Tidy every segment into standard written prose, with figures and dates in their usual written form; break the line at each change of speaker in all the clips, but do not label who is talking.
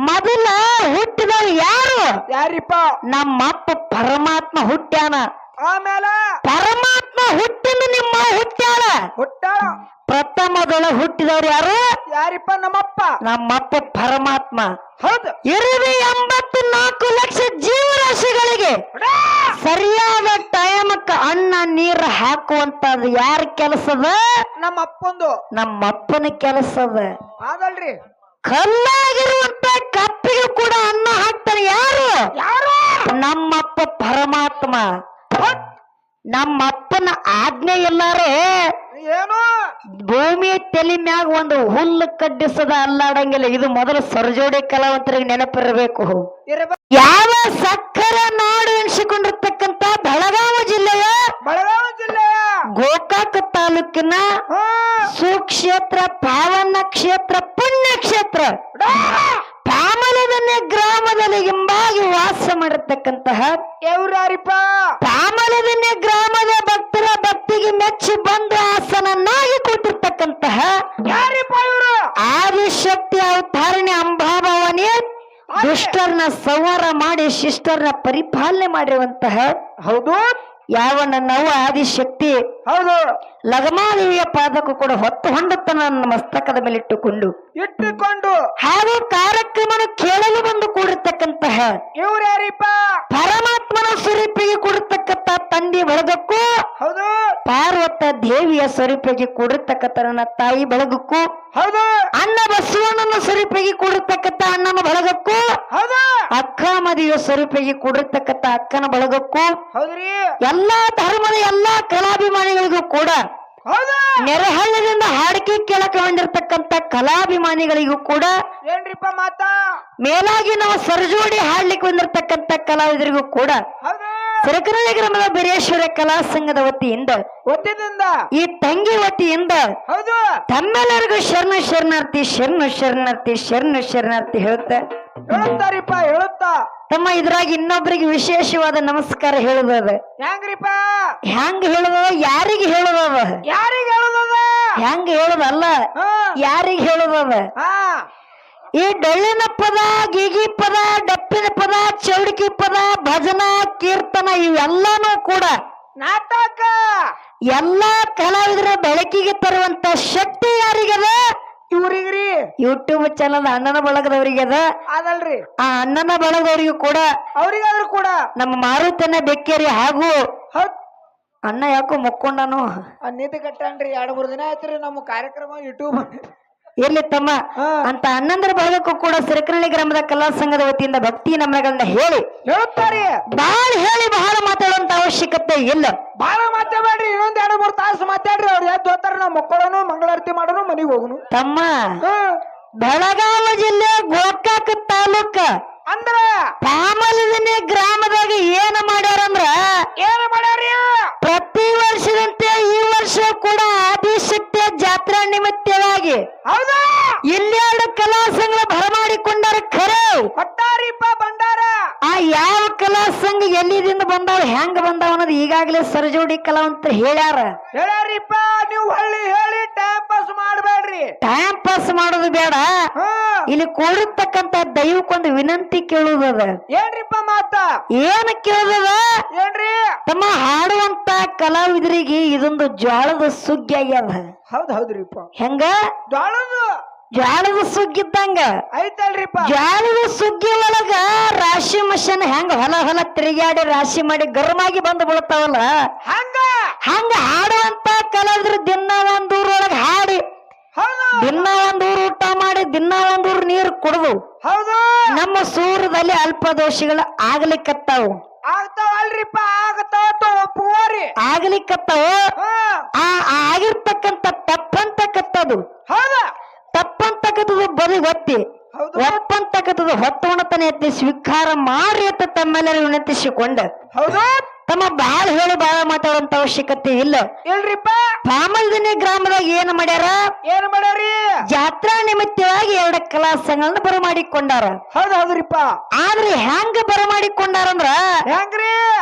ಮೊದಲ ಹುಟ್ಟಿದವ್ ಯಾರು?
ಯಾರಿಪ್ಪ?
ನಮ್ಮಪ್ಪ ಪರಮಾತ್ಮ ಹುಟ್ಟ್ಯಾನ.
ಆಮೇಲೆ
ಪರಮಾತ್ಮ ಹುಟ್ಟಿದ ನಿಮ್ಮ ಹುಟ್ಟ್ಯಾಳ.
ಹುಟ್ಟಾಳ.
ಪ್ರಥಮದೊಳ ಹುಟ್ಟಿದವ್ರು ಯಾರು?
ಯಾರಿಪ್ಪ? ನಮ್ಮಪ್ಪ.
ನಮ್ಮಪ್ಪ ಪರಮಾತ್ಮ.
ಹೌದು.
ಇರುವೆ 84 ಲಕ್ಷ ಜೀವರಾಶಿಗಳಿಗೆ ಸರಿಯಾದ ಟೈಮಕ್ಕ ಅನ್ನ ನೀರು ಹಾಕುವಂತದ್ದು ಯಾರ ಕೆಲಸದ?
ನಮ್ಮಪ್ಪಂದು.
ನಮ್ಮಪ್ಪನ ಕೆಲಸದ.
ಅದಲ್ರಿ.
ಕಲ್ಲಾಗಿರುವಂತ ಕಪ್ಪಿಗೆ ಕೂಡ ಅನ್ನ ಹಾಕ್ತಾನೆ ಯಾರು?
ಯಾರು?
ನಮ್ಮಪ್ಪ ಪರಮಾತ್ಮ. ನಮ್ಮಪ್ಪನ ಆಜ್ಞೆ ಎಲ್ಲಾರೆ
ಏನು?
ಭೂಮಿಯ ತಲೆ ಮ್ಯಾಗ ಒಂದು ಹುಲ್ಲು ಕಡ್ಡಿಸದ ಅಲ್ಲಾಡಂಗಿಲ್ಲ. ಇದು ಮೊದಲು ಸರಜೋಡಿ ಕಲಾವಂತರಿಗೆ ನೆನಪಿರಬೇಕು. ಯಾವ ಸಕ್ಕರೆ ನಾಡು ಎನಿಸಿಕೊಂಡಿರ್ತಕ್ಕಂತ ಬೆಳಗಾವಿ ಜಿಲ್ಲೆಯ ಗೋಕಾಕ ತಾಲೂಕಿನ ಸುಕ್ಷೇತ್ರ ಪಾವನ ಕ್ಷೇತ್ರ ಪುಣ್ಯ ಕ್ಷೇತ್ರ ಪಾಮಲದನ್ನೇ ಗ್ರಾಮದಲ್ಲಿ ಹಿಂಬಾಗಿ ವಾಸ ಮಾಡಿರ್ತಕ್ಕಂತಹ
ಯಾರಿಪ್ಪ?
ಪಾಮಲದನ್ನೇ ಗ್ರಾಮದ ಭಕ್ತರ ಭಕ್ತಿಗೆ ಮೆಚ್ಚಿ ಬಂದು ಆಸನನ್ನಾಗಿ ಕೂತಿರ್ತಕ್ಕಂತಹ
ಯಾರಿಪ್ಪ ಇವರು?
ಆದಿಶಕ್ತಿ ಅವತಾರಣೆ ಅಂಬಾಭವಾನಿ ದುಷ್ಟರನ್ನ ಸಂಹಾರ ಮಾಡಿ ಶಿಷ್ಟರನ್ನ ಪರಿಪಾಲನೆ ಮಾಡಿರುವಂತಹ
ಹೌದು
ಯಾವ ನನ್ನವ್ವ ಆದಿಶಕ್ತಿ
ಹೌದು
ಲಗಮಾದೇವಿಯ ಪಾದಕ್ಕೂ ಕೂಡ ಹೊತ್ತು ಹೊಂಡುತ್ತ ನನ್ನ ಮಸ್ತಕದ ಮೇಲೆ ಇಟ್ಟುಕೊಂಡು ಹಾಗೂ ಕಾರ್ಯಕ್ರಮನ ಕೇಳಲು ಬಂದು ಕೂಡಿರ್ತಕ್ಕಂತಹ
ಇವ್ರು ಯಾರಿಪ್ಪ?
ಪರಮಾತ್ಮನ ಸ್ವರೂಪಿಗೆ ಕೂಡಿರ್ತಕ್ಕಂತ ತಂದೆ ಬಳಗಕ್ಕೂ
ಹೌದು
ಪಾರ್ವತ ದೇವಿಯ ಸ್ವರೂಪಿಗೆ ಕೂಡಿರ್ತಕ್ಕಂಥ ನನ್ನ ತಾಯಿ ಬಳಗಕ್ಕೂ
ಹೌದು
ಅಣ್ಣ ಬಸವಣ್ಣನ ಸ್ವರೂಪಿಗೆ ಕೂಡಿರ್ತಕ್ಕಂಥ ಅಣ್ಣನ ಬಳಗಕ್ಕೂ
ಹೌದು
ಅಕ್ಕ ಮದಿಯ ಸ್ವರೂಪಿಗೆ ಕೂಡಿರ್ತಕ್ಕಂಥ ಅಕ್ಕನ ಬಳಗಕ್ಕೂ
ಹೌದ್ರಿ
ಎಲ್ಲಾ ಧರ್ಮದ ಎಲ್ಲಾ ಕಲಾಭಿಮಾನಿಗಳಿಗೂ ಕೂಡ ನೆರೆಹಳ್ಳದಿಂದ ಹಾಡಿಕೆ ಕೇಳಕ್ಕೆ ಬಂದಿರತಕ್ಕಂತ ಕಲಾಭಿಮಾನಿಗಳಿಗೂ ಕೂಡ
ಏನ್ರಿಪ್ಪ ಮಾತಾ
ಮೇಲಾಗಿ ನಾವು ಸರಜೋಡಿ ಹಾಡ್ಲಿಕ್ಕೆ ಬಂದಿರತಕ್ಕಂತ ಕಲಾವಿದರಿಗೂ ಕೂಡ ಸರಕರಳ್ಳಿ ಗ್ರಾಮದ ಬೀರೇಶ್ವರ ಕಲಾ ಸಂಘದ ವತಿಯಿಂದ ಈ ತಂಗಿ ವತಿಯಿಂದ
ಹೌದು
ತಮ್ಮೆಲ್ಲರಿಗೂ ಶರಣ ಶರಣಾರ್ಥಿ ಶರಣ ಶರಣಾರ್ಥಿ ಶರಣ ಶರಣಾರ್ಥಿ
ಹೇಳುತ್ತಾರಿಪ್ಪ ಹೇಳುತ್ತಾ
ತಮ್ಮ ಇದ್ರಾಗ ಇನ್ನೊಬ್ಬರಿಗೆ ವಿಶೇಷವಾದ ನಮಸ್ಕಾರ ಹೇಳುದದ.
ಹೆಂಗ್ರಿಪ್ಪ?
ಹೆಂಗ ಹೇಳುದದ? ಯಾರಿಗೆ ಹೇಳುದದ?
ಯಾರಿಗೆ ಹೇಳುದದ?
ಹೆಂಗ ಹೇಳುದಲ್ಲ, ಯಾರಿಗೆ ಹೇಳುದದ? ಈ ಡೊಳ್ಳಿನ ಪದ, ಗೀಗಿ ಪದ, ಡಪ್ಪಿನ ಪದ, ಚೌಡಿಕಿ ಪದ, ಭಜನ, ಕೀರ್ತನ ಇವೆಲ್ಲಾನು ಕೂಡ
ನಾಟಕ
ಎಲ್ಲಾ ಕಲಾವಿದರ ಬೆಳಕಿಗೆ ತರುವಂತ ಶಕ್ತಿ ಯಾರಿಗದ?
ಇವ್ರಿಗ್ರಿ
ಯೂಟ್ಯೂಬ್ ಚಾನಲ್ ಅಣ್ಣನ ಬಳಗದವರಿಗದ.
ಅದಲ್ರಿ
ಆ ಅಣ್ಣನ ಬಳಗದವರಿಗೂ ಕೂಡ
ಅವ್ರಿಗಾದ್ರೂ ಕೂಡ
ನಮ್ಮ ಮಾರುತನ ಬೆಕ್ಕೇರಿ ಹಾಗೂ ಅಣ್ಣ ಯಾಕೋ ಮುಕ್ಕೊಂಡನು
ನಿಧಿ ಕಟ್ಟನ್ರಿ 2-3 ದಿನ ಆಯ್ತ್ರಿ ನಮ್ಮ ಕಾರ್ಯಕ್ರಮ ಯೂಟ್ಯೂಬ್
ಇರ್ಲಿ ತಮ್ಮ ಅಂತ ಅಣ್ಣಂದ್ರ ಬಳಗಕ್ಕೂ ಕೂಡ ಸರಕರಳ್ಳಿ ಗ್ರಾಮದ ಕಲಾ ಸಂಘದ ವತಿಯಿಂದ ಭಕ್ತಿ ನಮನಗಳನ್ನ
ಹೇಳುತ್ತಾರೆ.
ಬಹಳ ಮಾತಾಡುವಂತ ಅವಶ್ಯಕತೆ ಇಲ್ಲ.
ಬಹಳ ಮಾತಾಡ್ಬೇಡ್ರಿ, ಇನ್ನೊಂದ್ 2-3 ತಾಸು ಮಾತಾಡ್ರಿ. ಅವ್ರು ಎದ್ದು ಹೋಗ್ತಾರ, ನಾವು ಮಕ್ಕಳನ್ನು ಮಂಗಳಾರತಿ ಮಾಡೋನು ಮನೆಗೆ ಹೋಗುನು.
ತಮ್ಮ ಬೆಳಗಾವಿ ಜಿಲ್ಲೆ ಗೋಕಾಕ ತಾಲೂಕ
ಅಂದ್ರ
ಪಾಮಲದನೆ ಗ್ರಾಮದಾಗ ಏನ್ ಮಾಡ್ಯಾರಂದ್ರ ಪ್ರತಿ ವರ್ಷದಂತೆ ಈ ವರ್ಷ ಕೂಡ ಆದಿಶಕ್ತಿಯ ಜಾತ್ರಾ ನಿಮಿತ್ತವಾಗಿ
ಹೌದಾ
ಇಲ್ಲಿ 2 ಕಲಾ ಸಂಘ ಬರಮಾಡಿಕೊಂಡಾರ. ಖರೆ
ಕೊಟ್ಟಾರಿಪ್ಪ ಭಂಡಾರ.
ಆ ಯಾವ ಕಲಾ ಸಂಘ ಎಲ್ಲಿದಿಂದ ಬಂದಾವ ಹೆಂಗ ಬಂದಾವ ಅನ್ನೋದು ಈಗಾಗಲೇ ಸರಜೋಡಿ ಕಲಾವಂತರು
ಹೇಳ್ಯಾರಿಪ್ಪ. ನೀವು ಹಳ್ಳಿ ಹೇಳಿ ಟೈಮ್ ಪಾಸ್ ಮಾಡಬೇಡ್ರಿ.
ಟೈಮ್ ಪಾಸ್ ಮಾಡೋದು ಬೇಡ, ಇಲ್ಲಿ ಕೂಡಿರ್ತಕ್ಕಂತ ದೈವಕ್ಕೊಂದು ವಿನಂತಿ ಕೇಳುವುದದ.
ಏನ್ರಿಪ್ಪ ಮಾತ?
ಏನ್ ಕೇಳುದದ?
ಏನ್ರಿ?
ತಮ್ಮ ಹಾಡುವಂತ ಕಲಾವಿದರಿಗೆ ಇದೊಂದು ಜ್ವಾಳದ ಸುಗ್ಗಿ ಆಗ್ಯದ.
ಹೌದ್ರಿಪ್ಪ.
ಹೆಂಗ? ಜ್ವಾಳದ ಸುಗ್ಗಿದ್ದಂಗ
ಐತಲ್ರಿಪ್ಪ.
ಜ್ವಾಳದ ಸುಗ್ಗಿ ಒಳಗ ರಾಶಿ ಮಷನ್ ಹೆಂಗ ಹೊಲ ತಿರುಗಾಡಿ ರಾಶಿ ಮಾಡಿ ಗರ್ಮಾಗಿ ಬಂದು ಬೀಳ್ತಾವಲ್ಲ, ಹಂಗ ಹಾಡುವಂತ ಕಲಾವಿದ್ರು ದಿನ ಒಂದೂರೊಳಗ ಹಾಡಿ, ದಿನ ಒಂದೂರು ಊಟ ಮಾಡಿ, ದಿನ ಒಂದೂರು ನೀರು ಕುಡಿದು ನಮ್ಮ ಸೂರದಲ್ಲಿ ಅಲ್ಪ ದೋಷಗಳು ಆಗ್ಲಿಕ್ಕತ್ತಾವು.
ಆಗ್ತಾವಲ್ರಿಪ್ಪ, ಒಪ್ಪುವರಿ
ಆಗ್ಲಿಕ್ಕತ್ತಾವ. ಆಗಿರ್ತಕ್ಕಂತ ತಪ್ಪಂತಕ್ಕಂಥದ್ದು ತಪ್ಪಂತಕ್ಕಂಥದ್ದು ಬದಿ ಗೊತ್ತಿ, ಒಪ್ಪಂತಕ್ಕಂಥದ್ದು ಹೊತ್ತುಣತನ ಎತ್ತಿ ಸ್ವೀಕಾರ ಮಾಡಿ ಅಂತ ತಮ್ಮೆಲ್ಲರೂ ವಿನಂತಿಸಿಕೊಂಡ. ತಮ್ಮ ಬಾಳ ಮಾತಾಡುವಂತ ಅವಶ್ಯಕತೆ ಇಲ್ಲ.
ಇಲ್ರಿಪ್ಪ.
ಪಾಮಲದನೆ ಗ್ರಾಮದಾಗ ಏನ್ ಮಾಡ್ಯಾರಿ? ಜಾತ್ರಾ ನಿಮಿತ್ತವಾಗಿ 2 ಕಲಾ ಸಂಘಗಳನ್ನ ಬರಮಾಡಿಕೊಂಡಾರ.
ಹೌದ್ರಿಪ್ಪ.
ಆದ್ರೆ ಹೆಂಗ ಬರಮಾಡಿಕೊಂಡಾರಂದ್ರ
ಹೆಂಗ್ರಿ?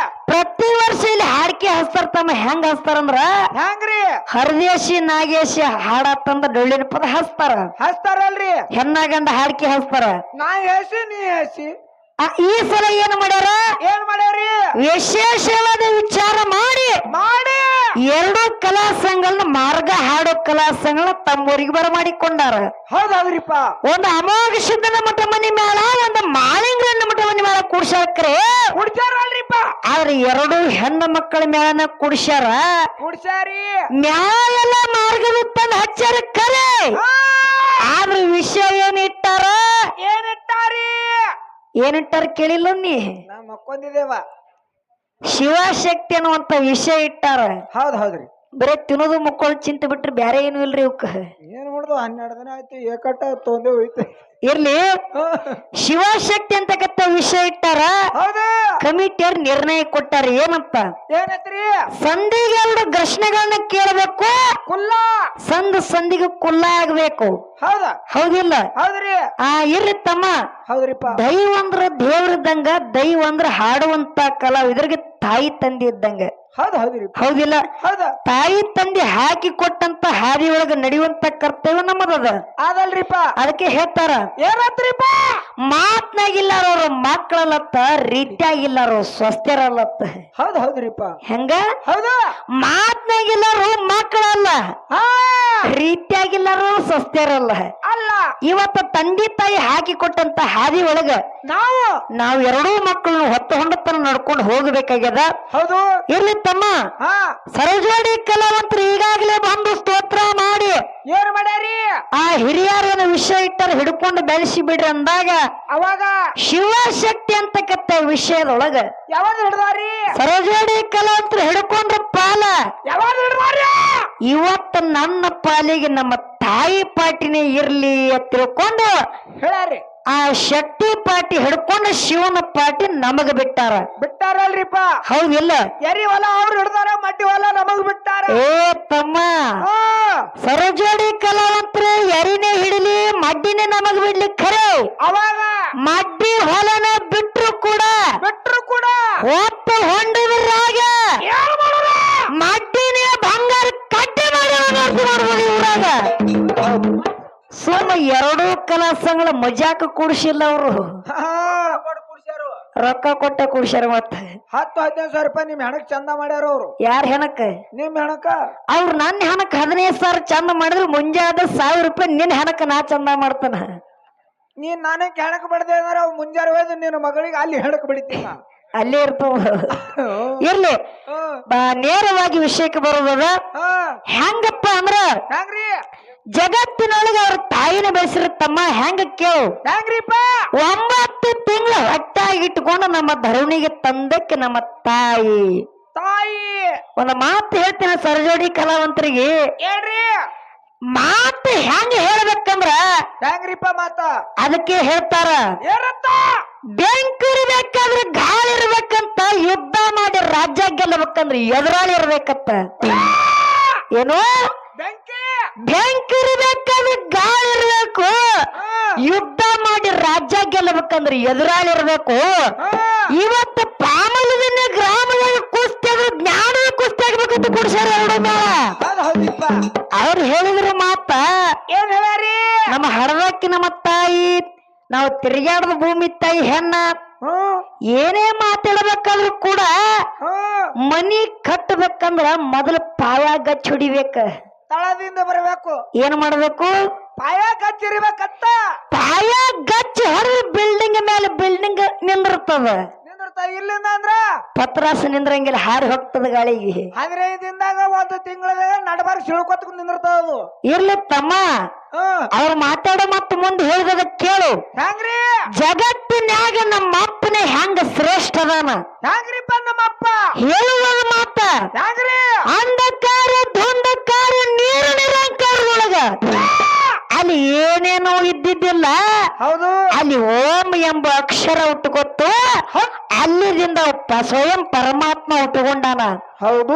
ಪ್ರತಿ ವರ್ಷ ಇಲ್ಲಿ ಹಾಡ್ಕಿ ಹಚ್ತಾರ ತಮ್ಮ ಹೆಂಗ್ ಹಚ್ತಾರಂದ್ರ
ಹೆಂಗ್ರಿ
ಹರದೇಶಿ ನಾಗೇಶಿ ಹಾಡತ್ತಂದ ಡೊಳ್ಳಿನ ಪದ ಹಚ್ತಾರ
ಹಚ್ತಾರಲ್ರಿ
ಹೆಣ್ಣಾಗಂದ ಹಾಡ್ಕಿ ಹಚ್ತಾರ
ನಾ ಹೇಸಿ ನೀ ಹೇಸಿ
ಈ ಸಲ ಏನ್ ಮಾಡ್ಯಾರ
ಏನ್ ಮಾಡ್ಯಾರಿ
ವಿಶೇಷವಾದ ವಿಚಾರ ಮಾಡಿ
ಮಾಡಿ
ಎರಡು ಕಲಾ ಸಂಘಗಳನ್ನ ಮಾರ್ಗ ಹಾಡೋ ಕಲಾ ಸಂಘಗಳನ್ನ ತಮ್ಮೂರಿಗೆ ಬರಮಾಡಿಕೊಂಡಾರ
ಹೌದೌದ್ರಿಪ್ಪ
ಒಂದು ಅಮೋಘ ಸಿದ್ಧನ ಮಠ ಮನಿ ಮೇಳ ಒಂದು ಮಾಳಿಂಗರನ್ನ ಮಠ ಮನಿ ಮೇಳ ಕುಡ್ಸಾಕ್ರೆ
ಕುಡ್ಸಾರಲ್ರಿಪ್ಪ
ಆದ್ರೆ ಎರಡು ಹೆಣ್ಣು ಮಕ್ಕಳ ಮೇಳನ ಕುಡ್ಸ್ಯಾರ
ಕುಡ್ಸಾರಿ
ಮ್ಯಾಲೆಲ್ಲ ಮಾರ್ಗವಿತ್ತಂದ ಹಚ್ಚಾರ ಕರೆ ಆದ್ರೆ ವಿಷಯ ಏನಿಟ್ಟಾರ ಏನಿಟ್ಟಾರ ಕೇಳಿಲ್ಲ ನೀ
ನಾ ಮಕ್ಕೊಂದಿದ್ದೇವ
ಶಿವಶಕ್ತಿ ಅನ್ನುವಂತ ವಿಷಯ ಇಟ್ಟಾರ
ಹೌದ್ರಿ
ಬರೇ ತಿನ್ನೋದು ಮಕ್ಕಳು ಚಿಂತೆ ಬಿಟ್ರೆ ಬ್ಯಾರೆ ಏನು ಇಲ್ರಿ ಇವಕ್ಕ
ಏನ್ ಮಾಡುದು 12 ದಿನ ಆಯ್ತು ಏಕಟ್ಟ ತೊಂದೆ ಹೋಯ್ತು
ಇರ್ಲಿ ಶಿವಶಕ್ತಿ ಅಂತಕ್ಕಂತ ವಿಷಯ ಇಟ್ಟಾರ
ಹೌದು
ಕಮಿಟಿಯರ್ ನಿರ್ಣಯ ಕೊಟ್ಟಾರ ಏನಂತ
ಏನತ್ರಿ
ಸಂಧಿಗೆ ಎರಡು ಘರ್ಷಣೆಗಳನ್ನ ಕೇಳಬೇಕು
ಕುಲ್ಲ
ಸಂಧಿಗೆ ಕುಲ್ಲ ಆಗ್ಬೇಕು
ಹೌದಾ
ಹೌದಿಲ್ಲ
ಹೌದ್ರಿ
ಇರ್ಲಿ ತಮ್ಮ
ಹೌದ್ರಿಪ್ಪ
ದೈವ ಅಂದ್ರ ದೇವ್ರದಂಗ ದೈವ ಅಂದ್ರ ಹಾಡುವಂತ ಕಲಾವಿದರಿಗೆ ತಾಯಿ ತಂದೆ ಇದ್ದಂಗ
ಹೌದ್ರಿ
ಹೌದಿಲ್ಲ
ಹೌದ
ತಾಯಿ ತಂದೆ ಹಾಕಿ ಕೊಟ್ಟಂತ ಹಾದಿ ಒಳಗ ನಡೆಯುವಂತ ಕರ್ತವ್ಯ ನಮ್ಮದದ
ಅದಲ್ರಿಪ್ಪ
ಅದಕ್ಕೆ ಹೇಳ್ತಾರ
ಏನತ್ರಿಪ್ಪ
ಮಾತ್ನಾಗಿಲ್ಲಾರವ್ರು ಮಕ್ಕಳಲ್ಲತ್ತ ರೀತಿಯಾಗಿಲ್ಲಾರು ಸ್ವಸ್ಥರಲ್ಲತ್ತ
ಹೌದ್ರಿಪ್ಪ
ಹೆಂಗ
ಹೌದು
ಮಾತ್ನಾಗಿಲ್ಲಾರು ಮಕ್ಕಳಲ್ಲ ರೀತಿಯಾಗಿಲ್ಲಾರು ಸ್ವಸ್ಥರಲ್ಲ
ಅಲ್ಲ
ಇವತ್ತ ತಂದೆ ತಾಯಿ ಹಾಕಿ ಕೊಟ್ಟಂತ ಹಾದಿ ಒಳಗ ನಾವು ಎರಡೂ ಮಕ್ಕಳನ್ನು ಹೊತ್ತು ಹೊಂಡತನ ನಡ್ಕೊಂಡು ಹೋಗಬೇಕಾಗ್ಯದ
ಹೌದು
ಇರ್ಲಿ ತಮ್ಮ ಸರಜೋಡಿ ಕಲಾವಂತರು ಈಗಾಗಲೇ ಬಂದು ಸ್ತೋತ್ರ ಮಾಡಿ
ಏನ್ ಮಾಡ್ಯಾರಿ
ಹಿರಿಯರ ವಿಷಯ ಇಟ್ಟಾರ ಹಿಡ್ಕೊಂಡು ಬೆಳೆಸಿ ಬಿಡ್ರಿ ಅಂದಾಗ
ಅವಾಗ
ಶಿವಶಕ್ತಿ ಅಂತಕ್ಕಂತ ವಿಷಯದೊಳಗ
ಯಾವಾಗ ಹಿಡ್ದಾರಿ
ಸರಜೋಡಿ ಕಲಾವಂತರು ಹಿಡ್ಕೊಂಡ್ರ ಪಾಲ
ಯಾವಾಗ ಹಿಡ್ದಾರಿ
ಇವತ್ತು ನನ್ನ ಪಾಲಿಗೆ ನಮ್ಮ ತಾಯಿ ಪಾಟಿನೇ ಇರ್ಲಿ ಅಂತ ತಿಳ್ಕೊಂಡು
ಹೇಳ್ಯಾರಿ
ಆ ಶಕ್ತಿ ಪಾಟಿ ಹಿಡ್ಕೊಂಡು ಶಿವನ ಪಾಟಿ ನಮಗ
ಬಿಟ್ಟಾರಲ್ರಿಪ್ಪ
ಹೌದಿಲ್ಲ
ಎರಿ ಹೊಲ ಅವ್ರು ಹಿಡ್ದಾರ ಮಡ್ಡಿ ಹೊಲ ನಮಗ್ ಬಿಟ್ಟಾರ
ಏ ತಮ್ಮ ಸರಜೋಡಿ ಕಲಾವಂತರು ಎರಿನೇ ಹಿಡಿಲಿ ಮಡ್ಡಿನೇ ನಮಗ್ ಬಿಡ್ಲಿ ಖರೆ
ಅವಾಗ
ಮಡ್ಡಿ ಹೊಲನ ಬಿಟ್ರು ಕೂಡ ಹೊತ್ತು ಹೊಂಡಿದ್ರಾಗ ಮಡ್ಡಿನೇ ಬಂಗಾರ ಕಡ್ಡಿ ಮಾಡಿ ಊರಾಗ ಸುಮ್ಮ ಎರಡೂ ಕಲಾ ಸಂಘಗಳ ಮಜಾಕ ಕೂಡಿಸಿಲ್ಲ ಅವರು ರೊಕ್ಕ ಕೊಟ್ಟ ಕೂಡ್ಸ್ಯಾರ ಮತ್ತೆ
10-15 ರೂಪಾಯಿ ನಿಮ್ ಹೆಣಕ್ ಚಂದ ಮಾಡ್ಯಾರ ಅವ್ರು
ಯಾರ ಹೆಣಕ್ಕ
ನಿಮ್ ಹೆಣಕ
ಅವ್ರು ನನ್ನ ಹೆಣಕ್ 15,000 ಚಂದ ಮಾಡಿದ್ರು ಮುಂಜಾದ 1,000 ರೂಪಾಯಿ ನಿನ್ ಹೆಣಕ್ ನಾ ಚಂದ ಮಾಡ್ತಾನ
ನೀನ್ ನಾನಕ್ ಹೆಣಕ್ ಬಡ್ದೆ ಅಂದ್ರೆ ಅವ್ ಮುಂಜಾನೆ ಹೋಯ್ದು ನಿನ್ನ ಮಗಳಿಗೆ ಅಲ್ಲಿ ಹೆಣಕ್ ಬಿಡ್ತೀನ
ಅಲ್ಲೇ ಇರ್ತಾವ ಇರ್ಲಿ ನೇರವಾಗಿ ವಿಷಯಕ್ಕೆ ಬರೋದ ಹೆಂಗಪ್ಪ ಅಂದ್ರ
ಹೆಂಗ್ರಿ
ಜಗತ್ತಿನೊಳಗೆ ಅವ್ರ ತಾಯಿನ ಬೆಳೆಸಿರ ತಮ್ಮ ಹೆಂಗ ಕೇಳು
ಹೆಂಗ್ರಿಪ್ಪ
9 ತಿಂಗಳು ಹೊಟ್ಟಾಗಿಟ್ಕೊಂಡು ನಮ್ಮ ಧರಣಿಗೆ ತಂದಕ್ಕೆ ನಮ್ಮ ತಾಯಿ ಒಂದು ಮಾತು ಹೇಳ್ತೀನಿ ಸರಜೋಡಿ ಕಲಾವಂತರಿಗೆ
ಹೇಳ್ರಿ
ಮಾತು ಹೆಂಗ ಹೇಳ್ಬೇಕಂದ್ರ
ಹೆಂಗ್ರಿಪ್ಪ ಮಾತ
ಅದಕ್ಕೆ ಹೇಳ್ತಾರ ಬೆಂಕಿ ಇರ್ಬೇಕಾದ್ರೆ ಗಾಳಿ ಇರ್ಬೇಕಂತ ಯುದ್ಧ ಮಾಡಿ ರಾಜ್ಯ ಗೆಲ್ಲಬೇಕಂದ್ರೆ ಎದುರಾಳಿ ಇರ್ಬೇಕಂತ ಏನು ಬೆಂಕಿ ಇರ್ಬೇಕಾದ್ರೆ ಗಾಳಿ ಇರ್ಬೇಕು ಯುದ್ಧ ಮಾಡಿ ರಾಜ್ಯ ಗೆಲ್ಲಬೇಕಂದ್ರೆ ಎದುರಾಳಿ ಇರ್ಬೇಕು ಇವತ್ತು ಪಾಮಲದಿಂದ ಗ್ರಾಮದಲ್ಲಿ ಕುಸ್ತಿ ಆದ್ರೆ ಜ್ಞಾನ ಕುಸ್ತಿ ಆಗ್ಬೇಕಂತ ಕುಡ್ಸ್ಯಾರ ಎರಡು ಮೇಳ ಅವ್ರು ಹೇಳಿದ್ರು ಮಾತ
ಏನ್ ಹೇಳ್ಯಾರಿ
ನಮ್ಮ ಹಡದಕ್ಕಿ ನಮ್ಮ ತಾಯಿ ನಾವು ತಿರುಗಾಡದ ಭೂಮಿ ತಾಯಿ ಹೆಣ್ಣ ಏನೇ ಮಾತಾಡ್ಬೇಕಾದ್ರೂ ಕೂಡ ಮನಿ ಕಟ್ಟಬೇಕಂದ್ರ ಮೊದಲು ಪಾಯ ಗಚ್ಚ ಹೊಡಿಬೇಕ
ತಳದಿಂದ ಬರಬೇಕು
ಏನ್ ಮಾಡ್ಬೇಕು
ಪಾಯ ಗಚ್ಚಿರ್ಬೇಕತ್ತ
ಪಾಯ ಗಚ್ಚ ಹೊಡೆದು ಬಿಲ್ಡಿಂಗ್ ಮೇಲೆ ಬಿಲ್ಡಿಂಗ್ ನಿಂದಿರ್ತದ
ಇಲ್ಲಿಂದ ಅಂದ್ರ
ಪತ್ರಾಸ ನಿಂದ್ರಂಗಿಲ್ಲ ಹಾರಿ ಹೋಗ್ತದ ಗಾಳಿಗೆ
15 ದಿನದಾಗ 1 ತಿಂಗಳದಾಗ ನಡಬಾರ್ ಸಿಳ್ಕೊತ್ ನಿಂದಿರ್ತದ
ಇರ್ಲಿ ತಮ್ಮ ಅವ್ರು ಮಾತಾಡೋ ಮತ್ತ ಮುಂದೆ ಹೇಳಿದ ಕೇಳು
ಹೆಂಗ್ರಿ
ಜಗತ್ತಿನ್ಯಾಗ ನಮ್ಮ ಅಪ್ಪನೇ ಹೆಂಗ ಶ್ರೇಷ್ಠ ಅದಾನ
ಹೆಂಗ್ರಿಪ್ಪ ನಮ್ಮ ಅಪ್ಪ
ಹೇಳುವ ಮಾತ
ಹೆಂಗ್ರಿ
ಅಂಧಕಾರ ಧುಂಧಕಾರ ನೀರು ನಿರಂಕಾರದೊಳಗ ಅಲ್ಲಿ ಏನೇನೋ ಇದ್ದಿದ್ದಿಲ್ಲ
ಹೌದು
ಅಲ್ಲಿ ಓಂ ಎಂಬ ಅಕ್ಷರ ಹುಟ್ಟುಕೊತ್ತು ಅಲ್ಲಿದಿಂದ ಸ್ವಯಂ ಪರಮಾತ್ಮ ಹುಟ್ಟುಕೊಂಡಾನ
ಹೌದು